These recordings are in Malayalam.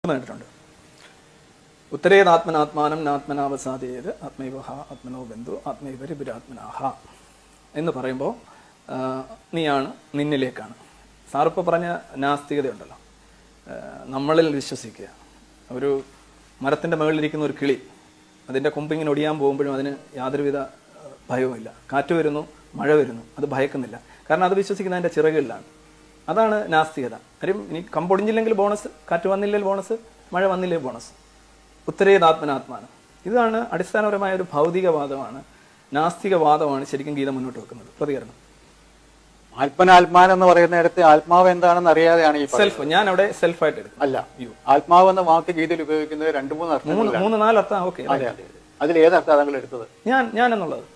നേരിട്ടുണ്ട്. ഉത്തരേതാത്മനാത്മാനം നാത്മനാവസാദേത് ആത്മൈവഹ ആത്മനോ ബന്ധു ആത്മൈവരിപുരാത്മനാഹ എന്ന് പറയുമ്പോൾ നീയാണ് നിന്നിലേക്കാണ്. സാറിപ്പോൾ പറഞ്ഞ നാസ്തികതയുണ്ടല്ലോ, നമ്മളിൽ വിശ്വസിക്കുക. ഒരു മരത്തിൻ്റെ മുകളിലിരിക്കുന്ന ഒരു കിളി അതിൻ്റെ കൊമ്പിങ്ങനെ ഒടിയാൻ പോകുമ്പോഴും അതിന് യാതൊരുവിധ ഭയവുമില്ല. കാറ്റ് വരുന്നു, മഴ വരുന്നു, അത് ഭയക്കുന്നില്ല. കാരണം അത് വിശ്വസിക്കുന്ന അതിൻ്റെ ചിറകുകളിലാണ്. അതാണ് നാസ്തികത. കാര്യം ഇനി കമ്പൊടിഞ്ഞില്ലെങ്കിൽ ബോണസ്, കാറ്റ് വന്നില്ലെങ്കിൽ ബോണസ്, മഴ വന്നില്ലെങ്കിൽ ബോണസ്. ഉത്തരേതാത്മനാത്മാനം, ഇതാണ് അടിസ്ഥാനപരമായ ഒരു ഭൗതികവാദമാണ്, നാസ്തികവാദമാണ് ശരിക്കും ഗീത മുന്നോട്ട് വെക്കുന്നത്. പ്രതികരണം. ആത്മനാത്മാൻ എന്ന് പറയുന്നിടത്ത് ആത്മാവ് എന്താണെന്ന് അറിയാതെയാണ് ഈ സെൽഫ്. ഞാൻ അവിടെ സെൽഫായിട്ട് എടുക്കും. അല്ല, ആത്മാവ് എന്ന വാക്ക് ഗീതയിൽ ഉപയോഗിക്കുന്നത് 2-3 അർത്ഥം, 3-4 അർത്ഥം. ഓക്കെ, അതിൽ ഏതർത്ഥം താങ്കൾ എടുത്തത്? ഞാൻ എന്നുള്ളത്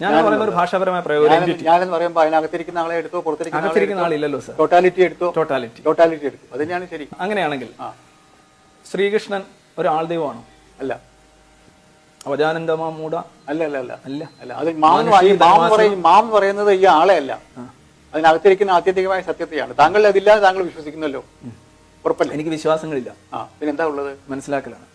ഞാൻ പറയുന്ന ഒരു ഭാഷാപരമായ പ്രയോഗം. ഞാനെന്ന് പറയുമ്പോൾ അതിനകത്തിരിക്കുന്ന ആളെ എടുത്തോ, പുറത്തിരിക്കുന്ന ആളില്ലല്ലോ സർ. ടോട്ടാലിറ്റി എടുത്തോ? ടോട്ടാലിറ്റി എടുത്തു. അത് തന്നെയാണ് ശരി. അങ്ങനെയാണെങ്കിൽ ശ്രീകൃഷ്ണൻ ഒരു ആൾ ദൈവമാണോ? അല്ല. അവജാനന്ദമാമൂട? അല്ല അല്ല അല്ല അല്ല അല്ല അത് മാം പറയുന്നത് ഈ ആളെ അല്ല, അതിനകത്തിരിക്കുന്ന ആത്യന്തികമായ സത്യത്തെയാണ്. താങ്കൾ അതില്ലാതെ താങ്കൾ വിശ്വസിക്കുന്നല്ലോ, ഉറപ്പല്ല? എനിക്ക് വിശ്വാസങ്ങളില്ല. പിന്നെന്താ ഉള്ളത്? മനസ്സിലാക്കലാണ്.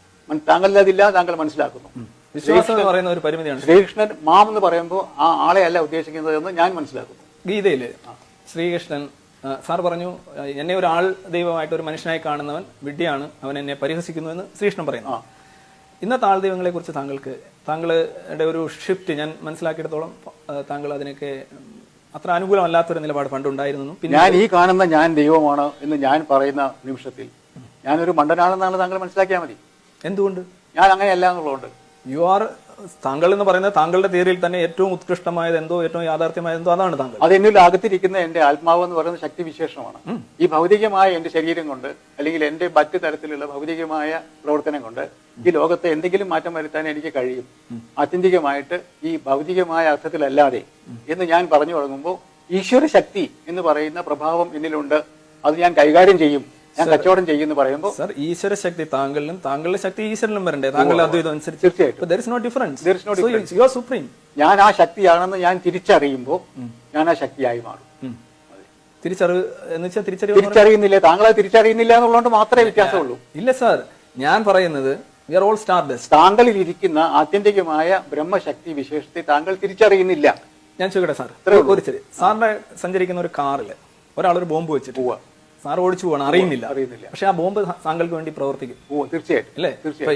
താങ്കൾ അതില്ലാതെ താങ്കൾ മനസ്സിലാക്കുന്നു. വിശ്വാസം എന്ന് പറയുന്ന ഒരു പരിമിതിയാണ്. ശ്രീകൃഷ്ണൻ മാം എന്ന് പറയുമ്പോൾ ആ ആളെ അല്ല ഉദ്ദേശിക്കുന്നത് എന്ന് ഞാൻ മനസ്സിലാക്കുന്നു. ഗീതയില് ശ്രീകൃഷ്ണൻ സാർ പറഞ്ഞു, എന്നെ ഒരു ആൾ ദൈവമായിട്ട് ഒരു മനുഷ്യനായി കാണുന്നവൻ വിഡ്ഢിയാണ്, അവൻ എന്നെ പരിഹസിക്കുന്നു എന്ന് ശ്രീകൃഷ്ണൻ പറയുന്നു. ഇന്നത്തെ ആൾ ദൈവങ്ങളെ കുറിച്ച് താങ്കളുടെ ഒരു ഷിഫ്റ്റ് ഞാൻ മനസ്സിലാക്കിയിടത്തോളം താങ്കൾ അതിനൊക്കെ അത്ര അനുകൂലമല്ലാത്തൊരു നിലപാട് പണ്ടുണ്ടായിരുന്നു. പിന്നെ ഞാൻ ഈ കാണുന്ന ഞാൻ ദൈവമാണ് എന്ന് ഞാൻ പറയുന്ന നിമിഷത്തിൽ ഞാനൊരു മണ്ടനാണെന്നാണ് താങ്കൾ മനസ്സിലാക്കിയാൽ മതി. എന്തുകൊണ്ട്? ഞാൻ അങ്ങനെയല്ല എന്നുള്ളതുകൊണ്ട്. താങ്കൾ എന്ന് പറയുന്നത് താങ്കളുടെ തിയറിയിൽ തന്നെ ഏറ്റവും ഉത്കൃഷ്ടമായത് എന്തോ, ഏറ്റവും യാഥാർത്ഥ്യമായത് എന്തോ, അതാണ് താങ്കൾ. അത് എന്നിൽ അകത്തിരിക്കുന്ന എന്റെ ആത്മാവ് എന്ന് പറയുന്ന ശക്തി വിശേഷമാണ്. ഈ ഭൗതികമായ എന്റെ ശരീരം കൊണ്ട് അല്ലെങ്കിൽ എന്റെ മറ്റു തരത്തിലുള്ള ഭൗതികമായ പ്രവർത്തനം കൊണ്ട് ഈ ലോകത്തെ എന്തെങ്കിലും മാറ്റം വരുത്താൻ എനിക്ക് കഴിയും, ആത്യന്തികമായിട്ട് ഈ ഭൗതികമായ അർത്ഥത്തിലല്ലാതെ എന്ന് ഞാൻ പറഞ്ഞു തുടങ്ങുമ്പോൾ ഈശ്വര ശക്തി എന്ന് പറയുന്ന പ്രഭാവം എന്നിലുണ്ട്. അത് ഞാൻ കൈകാര്യം ചെയ്യും, ഞാൻ കച്ചവടം ചെയ്യുമെന്ന് പറയുമ്പോൾ സർ, ഈശ്വര ശക്തി താങ്കളിലും താങ്കളുടെ ശക്തി ഈശ്വരനിലും വരണ്ടേ? താങ്കളുടെ അദ്വൈതം അനുസരിച്ച് തീർച്ചയായിട്ടും ഞാൻ ആ ശക്തിയാണെന്ന് ഞാൻ തിരിച്ചറിയുമ്പോൾ ഞാൻ ആ ശക്തിയായി മാറും. തിരിച്ചറിയുന്നില്ല, താങ്കളെ തിരിച്ചറിയുന്നില്ല എന്നുള്ളതുകൊണ്ട് മാത്രമേ വ്യത്യാസമുള്ളൂ. ഇല്ല സാർ, ഞാൻ പറയുന്നത് താങ്കളിൽ ഇരിക്കുന്ന ആത്യന്തികമായ ബ്രഹ്മശക്തി വിശേഷത്തെ താങ്കൾ തിരിച്ചറിയുന്നില്ല. ഞാൻ ചോദിക്കട്ടെ സാർ, സാറിന്റെ സഞ്ചരിക്കുന്ന ഒരു കാറിൽ ഒരാളൊരു ബോംബ് വെച്ചിട്ട് പോവാ, സാർ ഓടിച്ചു പോകണം, അറിയുന്നില്ല. പക്ഷെ ആ ബോംബ് താങ്കൾക്ക് വേണ്ടി പ്രവർത്തിക്കും. തീർച്ചയായിട്ടും അല്ലേ?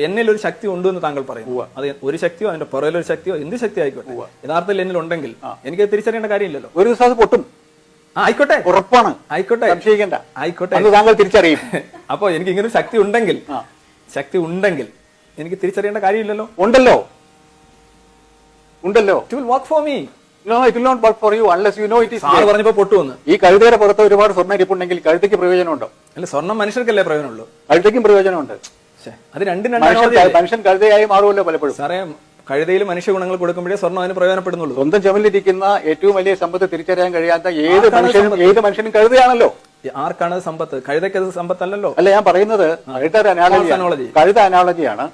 എന്നിൽ ഒരു ശക്തി ഉണ്ട് എന്ന് താങ്കൾ പറയും. അത് ഒരു ശക്തിയോ അതിന്റെ പുറകിലൊരു ശക്തിയോ എന്ത് ശക്തി ആയിക്കോട്ടെ, യഥാർത്ഥത്തിൽ എന്നിൽ ഉണ്ടെങ്കിൽ എനിക്ക് തിരിച്ചറിയേണ്ട കാര്യമില്ലല്ലോ. ഒരു ദിവസം അത് പൊട്ടും. ആയിക്കോട്ടെ, ഉറപ്പാണ്. ആയിക്കോട്ടെ, സംശയിക്കേണ്ട. ആയിക്കോട്ടെ, താങ്കൾ തിരിച്ചറിയും. അപ്പൊ എനിക്ക് ഇങ്ങനെ ഒരു ശക്തി ഉണ്ടെങ്കിൽ എനിക്ക് തിരിച്ചറിയേണ്ട കാര്യമില്ലല്ലോ. ഉണ്ടല്ലോ. It will work for me. No, it will not work for you unless you know it is. Sir പറഞ്ഞപ്പോ പൊട്ടുവന്ന്. ഈ കഴുതയുടെ പുറത്ത് ഒരുപാട് സ്വർണ്ണം ഇരിപ്പുണ്ടെങ്കിൽ കഴുതയ്ക്ക് പ്രയോജനമുണ്ടോ? അല്ല, സ്വർണ്ണം മനുഷ്യർക്കല്ലേ പ്രയോജനമുള്ളൂ? കഴുതയ്ക്കും പ്രയോജനമുണ്ട്. അത് രണ്ടും മനുഷ്യൻ കഴുതയായി മാറുമല്ലോ പലപ്പോഴും. സാറേ, കഴുതയിൽ മനുഷ്യ ഗുണങ്ങൾ കൊടുക്കുമ്പോഴേ സ്വർണ്ണം അതിന് പ്രയോജനപ്പെടുന്നുള്ളൂ. സ്വന്തം ചുമലിരിക്കുന്ന ഏറ്റവും വലിയ സമ്പത്ത് തിരിച്ചറിയാൻ കഴിയാത്ത ഏത് മനുഷ്യനും കഴുതയാണല്ലോ. ആർക്കാണ് സമ്പത്ത്? കഴുതയ്ക്ക് അത് സമ്പത്തല്ലല്ലോ. അല്ല, ഞാൻ പറയുന്നത് കഴുത അനാളജിയാണ്.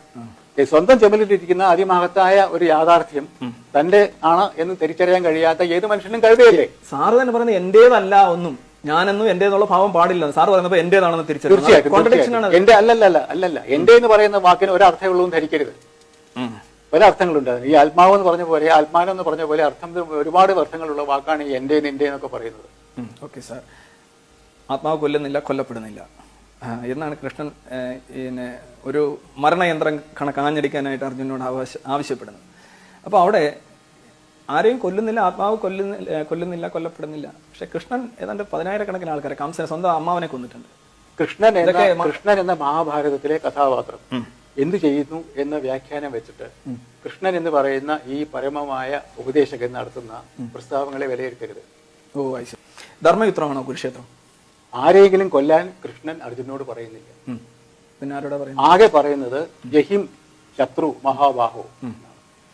സ്വന്തം ചുമലിട്ടിരിക്കുന്ന അതിമഹത്തായ ഒരു യാഥാർത്ഥ്യം തന്റെ ആണ് എന്ന് തിരിച്ചറിയാൻ കഴിയാത്ത ഏത് മനുഷ്യനും കഴുതയല്ലേ. സാറ് തന്നെ പറയുന്നത് എന്റേതല്ല ഒന്നും, ഞാനെന്നും എന്റേന്നുള്ള ഭാവം പാടില്ല. സാറ് പറയുന്നപ്പോ എന്റേതാണെന്ന് തിരിച്ചറിയാം. തീർച്ചയായിട്ടും എന്റെ അല്ലല്ല എന്റെ എന്ന് പറയുന്ന വാക്കിന് ഒരർത്ഥമുള്ളൂ ധരിക്കരുത്. ഒരർത്ഥങ്ങളുണ്ട്. ഈ ആത്മാവ് എന്ന് പറഞ്ഞ പോലെ, ആത്മാനം എന്ന് പറഞ്ഞ പോലെ അർത്ഥം ഒരുപാട് അർത്ഥങ്ങളുള്ള വാക്കാണ് ഈ എന്റെ നിന്റെ എന്നൊക്കെ പറയുന്നത്. ഓക്കെ സാർ, ആത്മാവ് കൊല്ലുന്നില്ല, കൊല്ലപ്പെടുന്നില്ല എന്നാണ് കൃഷ്ണൻ പിന്നെ ഒരു മരണയന്ത്രം കണക്കാഞ്ഞടിക്കാനായിട്ട് അർജുനോട് ആവശ്യപ്പെടുന്നത്. അപ്പോൾ അവിടെ ആരെയും കൊല്ലുന്നില്ല, ആത്മാവ് കൊല്ലുന്നില്ല, കൊല്ലപ്പെടുന്നില്ല. പക്ഷെ കൃഷ്ണൻ ഏതാണ്ട് 10,000-കണക്കിന് ആൾക്കാരെ, കംസനെ സ്വന്തം അമ്മാവനെ കൊന്നിട്ടുണ്ട്. കൃഷ്ണൻ എന്ന മഹാഭാരതത്തിലെ കഥാപാത്രം എന്തു ചെയ്യുന്നു എന്ന വ്യാഖ്യാനം വെച്ചിട്ട് കൃഷ്ണൻ എന്ന് പറയുന്ന ഈ പരമമായ ഉപദേശകൻ നടത്തുന്ന പ്രസ്താവങ്ങളെ വിലയിരുത്തരുത്. ഓ, ഐശ്വര്യ. ധർമ്മയുദ്ധമാണോ കുരുക്ഷേത്രം? ആരെങ്കിലും കൊല്ലാൻ കൃഷ്ണൻ അർജുനോട് പറയുന്നില്ല. പിന്നെ ആരോടാ പറയുന്നത്? ആകെ പറയുന്നത് ജഹിം ശത്രു മഹാബാഹോ,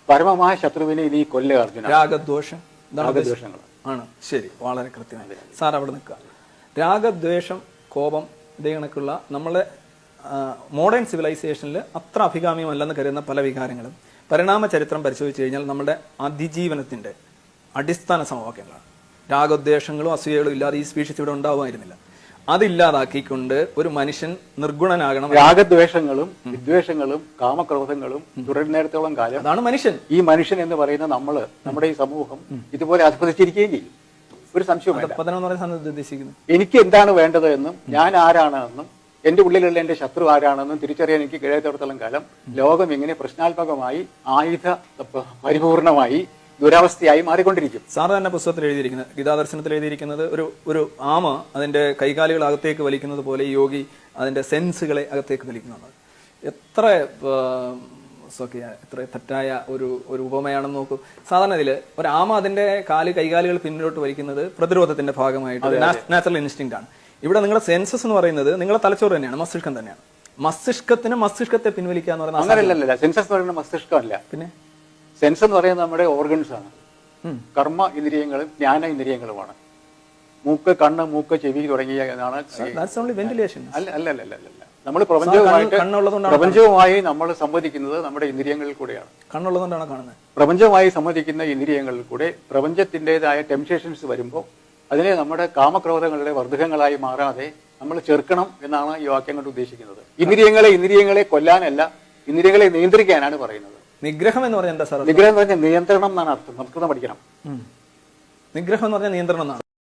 പരമമായ ശത്രുവിനെ നീ കൊല്ലുക അർജുന. രാഗദ്വേഷങ്ങൾ ആണ്. ശരി, വളരെ കൃത്യമായി. സാർ അവിടെ നിൽക്കുക. രാഗദ്വേഷം, കോപം, ഇതേ കണക്കുള്ള നമ്മളെ മോഡേൺ സിവിലൈസേഷനിൽ അത്ര അഭികാമ്യമല്ലെന്ന് കരുതുന്ന പല വികാരങ്ങളും പരിണാമ ചരിത്രം പരിശോധിച്ചു കഴിഞ്ഞാൽ നമ്മുടെ അതിജീവനത്തിന്റെ അടിസ്ഥാന സമവാക്യങ്ങളാണ്. രാഗദ്വേഷങ്ങളും അസൂയകളും ഇല്ലാതെ ഈ സ്പീഷീസ് ഇവിടെ ഉണ്ടാവുമായിരുന്നില്ല. അതില്ലാതാക്കിക്കൊണ്ട് ഒരു മനുഷ്യൻ നിർഗുണനാകണം. രാഗദ്വേഷങ്ങളും വിദ്വേഷങ്ങളും കാമക്രോധങ്ങളും തുടരുന്നിടത്തോളം കാലം അതാണ് മനുഷ്യൻ. ഈ മനുഷ്യൻ എന്ന് പറയുന്ന നമ്മള്, നമ്മുടെ ഈ സമൂഹം ഇതുപോലെ അധപ്പതിച്ചിരിക്കുകയും ചെയ്യും. ഒരു സംശയവും വേണ്ട. പതനം എന്ന് പറയുന്ന സാധനം ഉദ്ദേശിക്കുന്നത് എനിക്ക് എന്താണ് വേണ്ടത് എന്നും ഞാൻ ആരാണെന്നും എന്റെ ഉള്ളിലുള്ള എന്റെ ശത്രു ആരാണെന്നും തിരിച്ചറിയാൻ എനിക്ക് കഴിയാത്തിടത്തോളം കാലം ലോകം ഇങ്ങനെ പ്രശ്നാത്മകമായി ആയുധ പരിപൂർണമായി ദുരവസ്ഥയായി മാറിക്കൊണ്ടിരിക്കും. സാർ തന്നെ പുസ്തകത്തിൽ എഴുതിയിരിക്കുന്നത്, ഗീതാദർശനത്തിൽ എഴുതിയിരിക്കുന്നത്, ഒരു ആമ അതിന്റെ കൈകാലുകൾ അകത്തേക്ക് വലിക്കുന്നത് പോലെ ഈ യോഗി അതിന്റെ സെൻസുകളെ അകത്തേക്ക് വലിക്കുന്നത്. എത്ര എത്ര തെറ്റായ ഒരു ഉപമയാണെന്ന് നോക്കൂ. സാധാരണ ഇതിൽ ഒരു ആമ അതിന്റെ കൈകാലുകൾ പിന്നിലോട്ട് വലിക്കുന്നത് പ്രതിരോധത്തിന്റെ ഭാഗമായിട്ട് നാച്ചുറൽ ഇൻസ്റ്റിങ് ആണ്. ഇവിടെ നിങ്ങളുടെ സെൻസസ് എന്ന് പറയുന്നത് നിങ്ങളുടെ തലച്ചോറ് തന്നെയാണ്, മസ്തിഷ്കം തന്നെയാണ്. മസ്തിഷ്കത്തെ പിൻവലിക്കുക എന്ന് പറയുന്നത് അങ്ങനെയല്ല. സെൻസസ് എന്ന് പറയുന്നത് മസ്തിഷ്കമല്ല. പിന്നെ സെൻസ് എന്ന് പറയുന്നത് നമ്മുടെ ഓർഗൻസ് ആണ്. കർമ്മ ഇന്ദ്രിയങ്ങളും ജ്ഞാന ഇന്ദ്രിയങ്ങളുമാണ്. മൂക്ക്, കണ്ണ്, മൂക്ക്, ചെവി തുടങ്ങിയ വെന്റിലേഷൻ. അല്ല നമ്മൾ പ്രപഞ്ചവുമായി നമ്മൾ സംവദിക്കുന്നത് നമ്മുടെ ഇന്ദ്രിയങ്ങളിൽ കൂടെയാണ്. കണ്ണുള്ളതുകൊണ്ടാണ് കാണുന്നത്. പ്രപഞ്ചവുമായി സംവദിക്കുന്ന ഇന്ദ്രിയങ്ങളിൽ കൂടെ പ്രപഞ്ചത്തിൻ്റെതായ ടെംപ്റ്റേഷൻസ് വരുമ്പോൾ അതിനെ നമ്മുടെ കാമക്രോധങ്ങളുടെ വർദ്ധകങ്ങളായി മാറാതെ നമ്മൾ ചെറുക്കണം എന്നാണ് ഈ വാക്യം കൊണ്ട് ഉദ്ദേശിക്കുന്നത്. ഇന്ദ്രിയങ്ങളെ കൊല്ലാനല്ല, ഇന്ദ്രിയങ്ങളെ നിയന്ത്രിക്കാനാണ് പറയുന്നത്. നിഗ്രഹം എന്ന് പറഞ്ഞാൽ എന്താ സാർ? നിഗ്രഹം എന്ന് പറഞ്ഞാൽ നിയന്ത്രണം എന്നാണ് അർത്ഥം. സംസ്കൃതം പഠിക്കണം. നിഗ്രഹം എന്ന് പറഞ്ഞാൽ നിയന്ത്രണം എന്നാണ്.